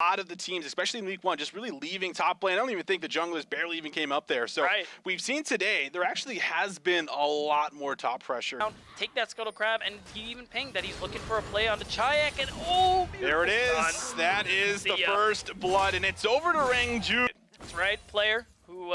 A lot of the teams, especially in week 1, just really leaving top lane. I don't even think the junglers barely even came up there. So we've seen today, there actually has been a lot more top pressure. Take that Scuttle Crab, and he even pinged that he's looking for a play on the Chayak, and oh, there it is. That is the first blood, and it's over to Rangjun. That's right, player who,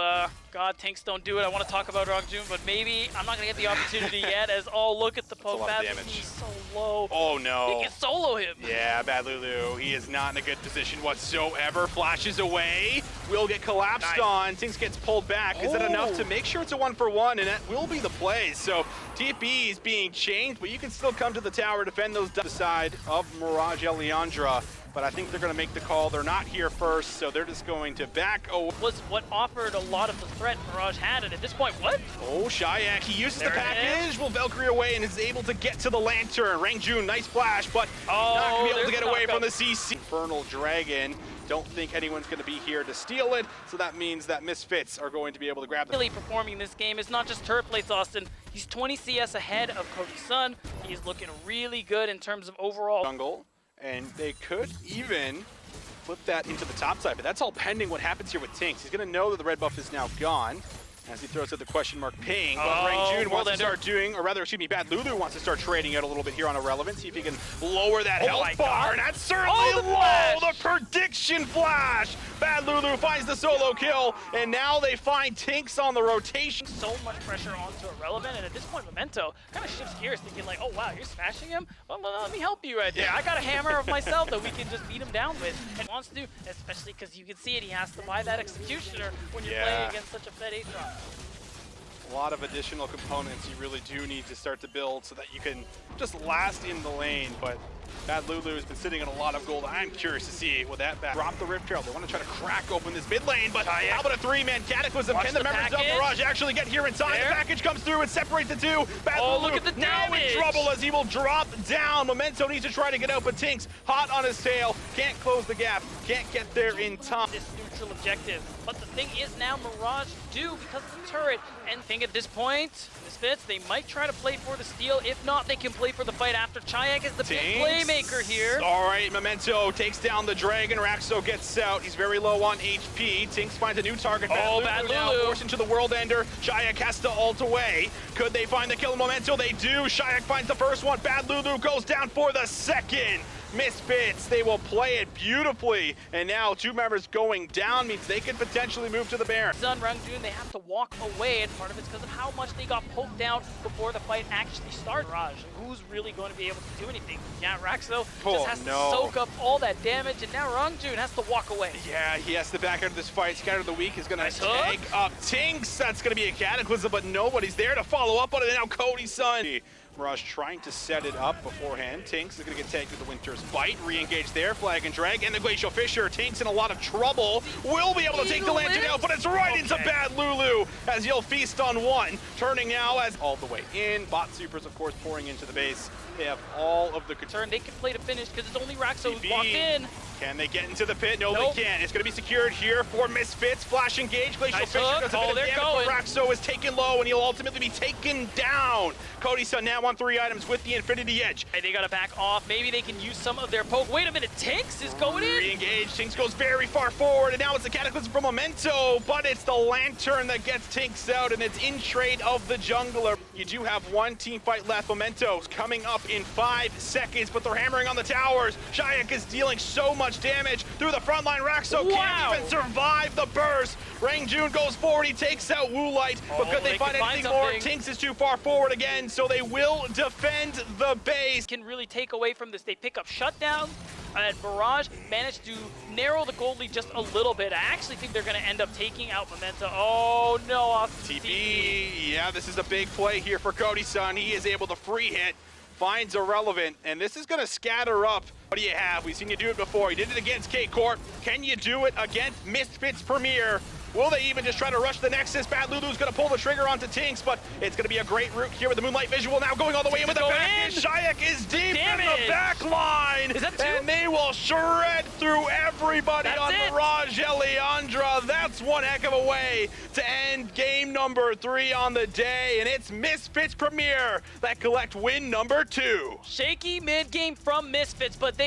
God, tanks don't do it. I want to talk about Rangjun, but maybe I'm not going to get the opportunity yet, as, oh, look at the poke. Bad Lulu, he's so low. Oh, no. He can solo him. Yeah, Bad Lulu, he is not in a good position whatsoever. Flashes away, will get collapsed on. Things gets pulled back. Is that enough to make sure it's a 1-for-1? And that will be the play. So TP is being changed, but you can still come to the tower, defend those side of Mirage Elyandra. But I think they're going to make the call. They're not here first, so they're just going to back away. Was what offered a lot of the threat Mirage had, and at this point, what? Oh, Chayak, he uses the package, will Valkyrie away, and is able to get to the lantern. Rangjun, nice flash, but not going to be able to get away from the CC. Infernal Dragon. Don't think anyone's going to be here to steal it, so that means that Misfits are going to be able to grab it. Really performing this game is not just turret plates, Austin. He's 20 CS ahead of Cody's son. He is looking really good in terms of overall jungle. And they could even flip that into the top side, but that's all pending what happens here with Tinks. He's going to know that the red buff is now gone as he throws out the question mark ping. But Rangjun wants to start doing, or rather, excuse me, Bad Lulu wants to start trading out a little bit here on Irrelevant, see if he can lower that health bar. And that's certainly low! The prediction flash! Bad Lulu finds the solo kill, and now they find Tinks on the rotation. So much pressure onto Irrelevant, and at this point, Memento kind of shifts gears, thinking like, oh wow, you're smashing him? Well, let me help you right there. I got a hammer of myself that we can just beat him down with. And wants to, especially because you can see it, he has to buy that Executioner when you're playing against such a Fed 8 drop. A lot of additional components you really do need to start to build so that you can just last in the lane, but Bad Lulu has been sitting on a lot of gold. I'm curious to see what that drop the Rift Trail. They want to try to crack open this mid lane, but how about a 3-man Cataclysm? Can the members of Mirage actually get here in time? The package comes through and separates the two. Bad Lulu look at the now in trouble as he will drop down. Memento needs to try to get out, but Tinks hot on his tail. Can't close the gap. Can't get there in time. This neutral objective. But the thing is now Mirage do because of the turret. And I think at this point, Misfits, they might try to play for the steal. If not, they can play for the fight after. Chayak is the big playmaker here. All right, Memento takes down the Dragon. Raxo gets out. He's very low on HP. Tinks finds a new target. Bad Lulu now forced into the World Ender. Chayak has to ult away. Could they find the kill in Memento? They do. Chayak finds the first one. Bad Lulu goes down for the second. Misfits, they will play it beautifully. And now 2 members going down means they could potentially move to the Baron. Son Rangjun, they have to walk away, and part of it's because of how much they got poked out before the fight actually started. Mirage, who's really going to be able to do anything? Yeah, Raxo just has to soak up all that damage, and now Rangjun has to walk away. Yeah, he has to back out of this fight. Scatter of the Weak is going to take up Tinks. That's going to be a Cataclysm, but nobody's there to follow up on it. And now Cody's son. Mirage trying to set it up beforehand. Tinks is going to get tagged with the Winter's Bite. Re-engage there, Flag and Drag, and the Glacial Fissure. Tinks in a lot of trouble. Will be able to take the lantern out, but it's right into Bad Lulu as he'll feast on one. Turning now as all the way in. Bot Supers, of course, pouring into the base. They have all of the concern. They can play to finish because it's only Raxo who's walked in. Can they get into the pit? No, they can't. It's going to be secured here for Misfits. Flash engage. Glacial Fissure does a bit of damage, but Raxo is taken low, and he'll ultimately be taken down. Cody's son now on 3 items with the Infinity Edge. Hey, they got to back off. Maybe they can use some of their poke. Wait a minute, Tinks is going in. Re-engage. Tinks goes very far forward, and now it's the Cataclysm from Memento, but it's the Lantern that gets Tinks out, and it's in trade of the jungler. You do have one team fight left. Memento's coming up in 5 seconds, but they're hammering on the towers. Chayak is dealing so much damage through the front line. Raxo can't even survive the burst. Rangjun goes forward. He takes out Woolite, but could they find anything more? Tinks is too far forward again, so they will defend the base. Can really take away from this. They pick up Shutdown, and Mirage managed to narrow the gold lead just a little bit. I actually think they're going to end up taking out Memento. Oh no, off TP. Yeah, this is a big play here for Cody's son. He is able to free hit, finds Irrelevant, and this is going to scatter up. What do you have? We've seen you do it before. You did it against K-Corp. Can you do it against Misfits Premier? Will they even just try to rush the Nexus? Bad Lulu's going to pull the trigger onto Tinks, but it's going to be a great route here with the Moonlight Visual now going all the way in with the package. Chayak is deep in the back line, and they will shred through everybody on Mirage Elyandra. That's one heck of a way to end game number 3 on the day, and it's Misfits Premier that collect win number 2. Shaky mid-game from Misfits, but they